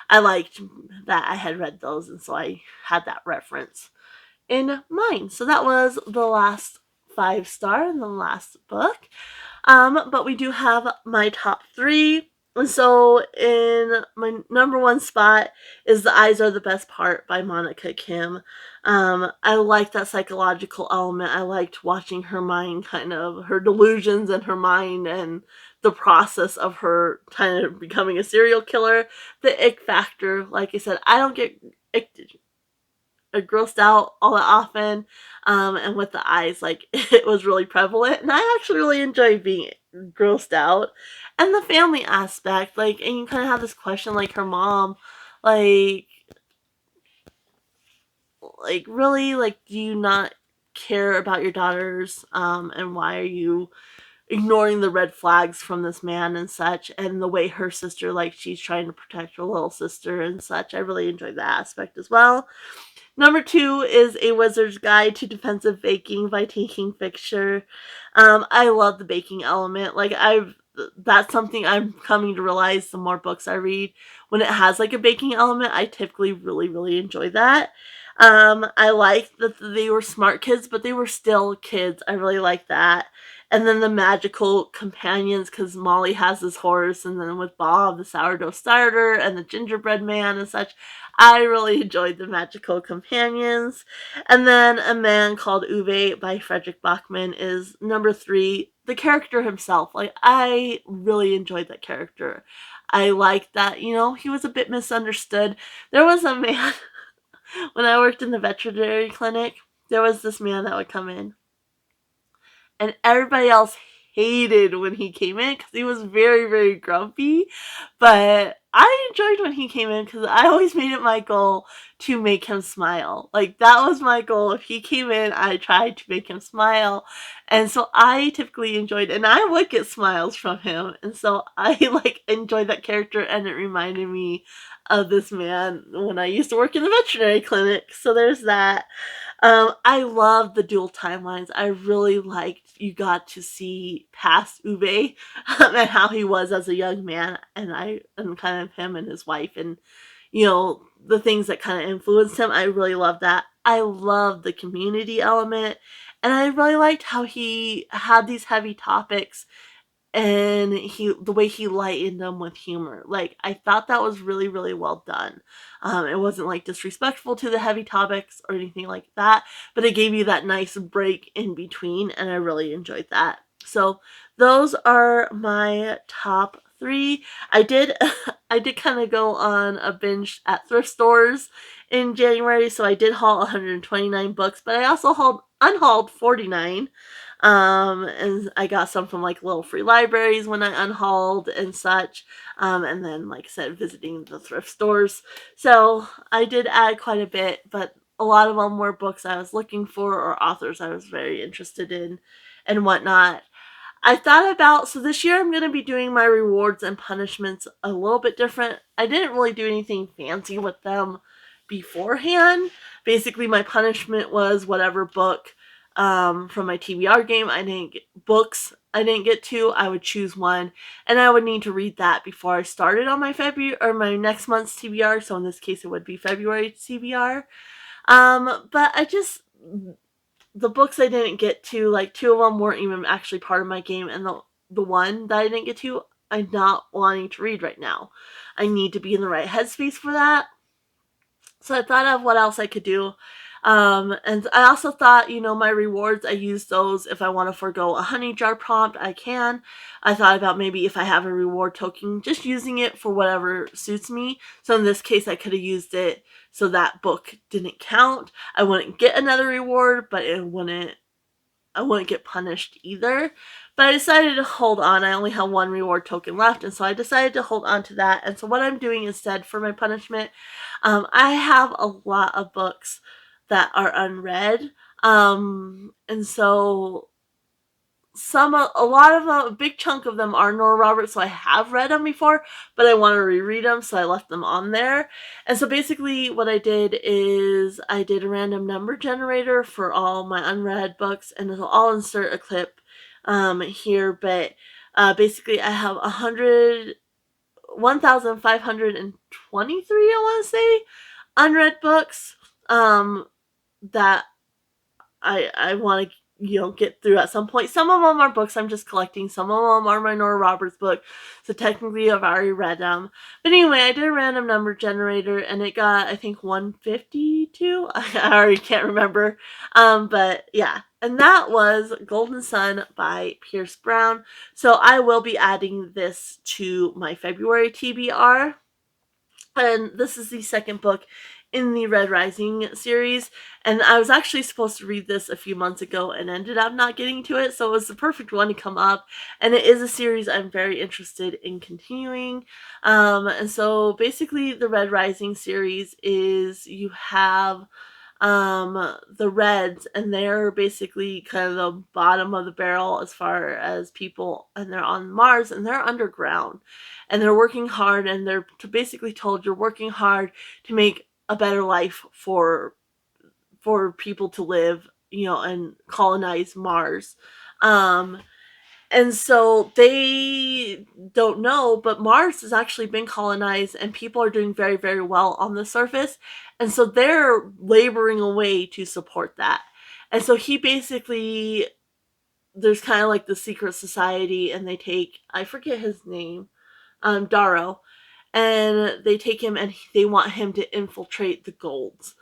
A: I liked that I had read those, and so I had that reference in mind. So that was the last 5-star and the last book. But we do have my top 3. And so in my number 1 spot is The Eyes Are the Best Part by Monika Kim. I like that psychological element. I liked watching her mind, kind of her delusions and her mind, and the process of her kind of becoming a serial killer. The ick factor, like I said, I don't get grossed out all that often, and with the eyes, like, it was really prevalent, and I actually really enjoyed being grossed out. And the family aspect, like, and you kind of have this question, like, her mom, like really, like, do you not care about your daughters, and why are you ignoring the red flags from this man and such, and the way her sister, like, she's trying to protect her little sister and such. I really enjoyed that aspect as well. Number 2 is A Wizard's Guide to Defensive Baking by Kingfisher. I love the baking element. Like, that's something I'm coming to realize the more books I read. When it has, like, a baking element, I typically really, really enjoy that. I liked that they were smart kids, but they were still kids. I really like that. And then the magical companions, because Molly has this horse, and then with Bob, the sourdough starter, and the gingerbread man and such. I really enjoyed the magical companions. And then A Man Called Uwe by Fredrik Backman is number 3. The character himself, like, I really enjoyed that character. I liked that, he was a bit misunderstood. There was a man, when I worked in the veterinary clinic, there was this man that would come in, and everybody else hated when he came in because he was very, very grumpy. But I enjoyed when he came in because I always made it my goal to make him smile. Like, that was my goal. If he came in, I tried to make him smile. And so I typically enjoyed, and I would get smiles from him. And so I like enjoyed that character, and it reminded me of this man when I used to work in the veterinary clinic. So there's that. I love the dual timelines. I really liked you got to see past Ube and how he was as a young man, and kind of him and his wife, and the things that kind of influenced him. I really love that. I love the community element, and I really liked how he had these heavy topics and the way he lightened them with humor. Like, I thought that was really, really well done. It wasn't like disrespectful to the heavy topics or anything like that, but it gave you that nice break in between, and I really enjoyed that. So those are my top 3. I did I did kind of go on a binge at thrift stores in January, so I did haul 129 books, but I also unhauled 49. And I got some from like little free libraries when I unhauled and such. And then, like I said, visiting the thrift stores. So I did add quite a bit, but a lot of them were books I was looking for or authors I was very interested in and whatnot. I thought about, so this year I'm going to be doing my rewards and punishments a little bit different. I didn't really do anything fancy with them beforehand. Basically, my punishment was whatever book from my TBR game I didn't get to. I would choose one, and I would need to read that before I started on my my next month's TBR. So in this case, it would be February TBR. But the books I didn't get to, like 2 of them weren't even actually part of my game, and the one that I didn't get to, I'm not wanting to read right now. I need to be in the right headspace for that. So I thought of what else I could do. And I also thought, my rewards, I use those if I want to forego a honey jar prompt, I can. I thought about maybe if I have a reward token, just using it for whatever suits me. So in this case, I could have used it so that book didn't count. I wouldn't get another reward, but I wouldn't get punished either. But I decided to hold on. I only have 1 reward token left, and so I decided to hold on to that. And so what I'm doing instead for my punishment, I have a lot of books that are unread. And so a lot of them, a big chunk of them are Nora Roberts, so I have read them before, but I want to reread them, so I left them on there. And so basically what I did is I did a random number generator for all my unread books, and I'll insert a clip here, but basically I have 1,523, I want to say, unread books that I want to get through at some point. Some of them are books I'm just collecting. Some of them are my Nora Roberts book. So technically I've already read them. But anyway, I did a random number generator and it got, I think, 152. I already can't remember. But yeah. And that was Golden Sun by Pierce Brown. So I will be adding this to my February TBR. And this is the second book in the Red Rising series, and I was actually supposed to read this a few months ago and ended up not getting to it, so it was the perfect one to come up, and it is a series I'm very interested in continuing. And so basically the Red Rising series is you have the Reds, and they're basically kind of the bottom of the barrel as far as people, and they're on Mars, and they're underground, and they're working hard, and they're basically told you're working hard to make a better life for people to live, and colonize Mars. And so they don't know, but Mars has actually been colonized and people are doing very, very well on the surface. And so they're laboring away to support that. And so there's kind of like the secret society, and they take, I forget his name, Darrow, and they take him and they want him to infiltrate the golds,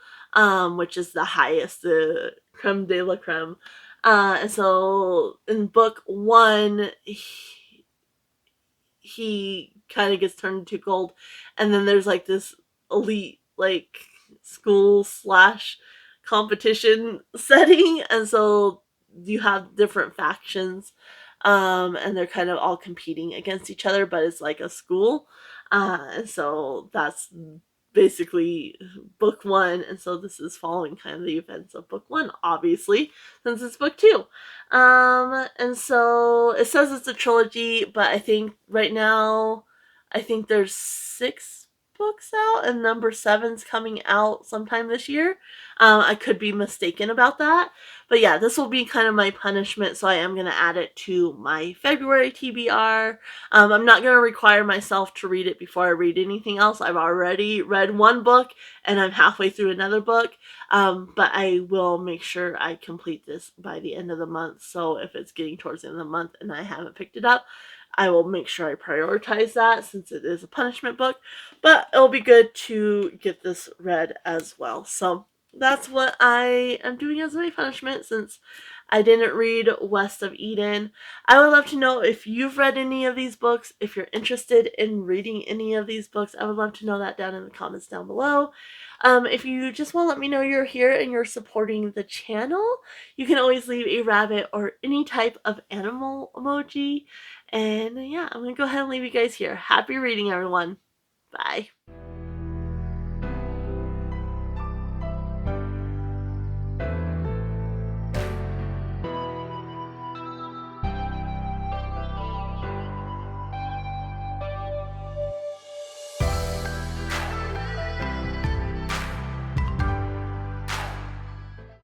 A: which is the highest, the creme de la creme. And so in book 1, he kind of gets turned into gold, and then there's like this elite like school / competition setting, and so you have different factions and they're kind of all competing against each other, but it's like a school. And so that's basically book one, and so this is following kind of the events of book one, obviously, since it's book two. And so it says it's a trilogy, but I think right now, I think there's 6 books out, and number 7's coming out sometime this year. I could be mistaken about that. But yeah, this will be kind of my punishment, so I am going to add it to my February TBR. I'm not going to require myself to read it before I read anything else. I've already read one book, and I'm halfway through another book. But I will make sure I complete this by the end of the month. So if it's getting towards the end of the month and I haven't picked it up, I will make sure I prioritize that since it is a punishment book. But it'll be good to get this read as well. So that's what I am doing as my punishment since I didn't read West of Eden. I would love to know if you've read any of these books, if you're interested in reading any of these books. I would love to know that down in the comments down below. If you just want to let me know you're here and you're supporting the channel, you can always leave a rabbit or any type of animal emoji. And yeah, I'm going to go ahead and leave you guys here. Happy reading, everyone. Bye.